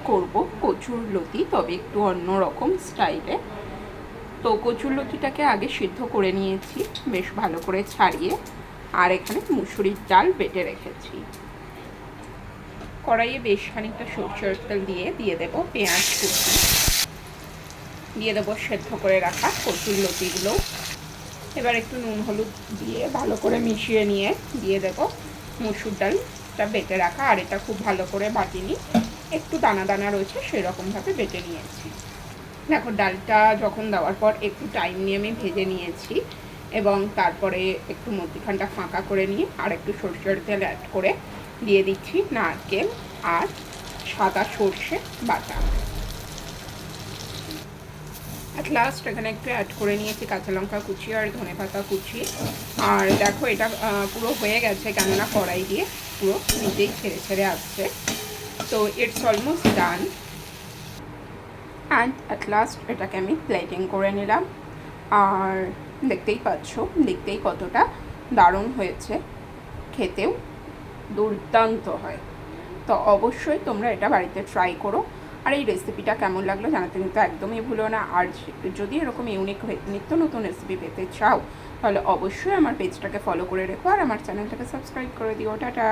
করব কচুর লতি, তবে একটু অন্যরকম স্টাইলে। তো কচুর লতিটাকে আগে সিদ্ধ করে নিয়েছি বেশ ভালো করে ছাড়িয়ে, আর এখানে মুসুরির ডাল বেটে রেখেছি। কড়াইয়ে বেশ খানিকটা সরষের তেল দিয়ে দেবো পেঁয়াজ কুচি, দিয়ে দেবো সেদ্ধ করে রাখা কচুর লতিগুলো। এবার একটু নুন হলুদ দিয়ে ভালো করে মিশিয়ে নিয়ে দিয়ে দেবো মুসুর ডালটা বেটে রাখা, আর এটা খুব ভালো করে বাটিনি, একটু দানা দানা রয়েছে সেরকমভাবে বেটে নিয়েছি। দেখো ডালটা যখন দেওয়ার পর একটু টাইম নিয়ে আমি ভেজে নিয়েছি, এবং তারপরে একটু মধ্যিখানটা ফাঁকা করে নিয়ে আর একটু সরষের তেল অ্যাড করে দিয়ে দিচ্ছি নারকেল আর সাদা সর্ষে বাটা। অ্যাট লাস্ট এখানে একটু অ্যাড করে নিয়েছি কাঁচা লঙ্কা কুচি আর ধনে পাতা কুচি। আর দেখো এটা পুরো হয়ে গেছে, কেননা কড়াই দিয়ে পুরো নিজেই ছেড়ে ছেড়ে আসছে। তো it's almost done, and at last এটাকে আমি প্লেটিং করে নিলাম। আর দেখতেই পাচ্ছ, দেখতেই কতটা দারুণ হয়েছে, খেতেও দুর্দান্ত হয়। তো অবশ্যই তোমরা এটা বাড়িতে ট্রাই করো, আর এই রেসিপিটা কেমন লাগলো জানাতে কিন্তু একদমই ভুলো না। আর যদি এরকম ইউনিক নিত্য নতুন রেসিপি পেতে চাও, তাহলে অবশ্যই আমার পেজটাকে ফলো করে রেখো আর আমার চ্যানেলটাকে সাবস্ক্রাইব করে দিও। টাটা।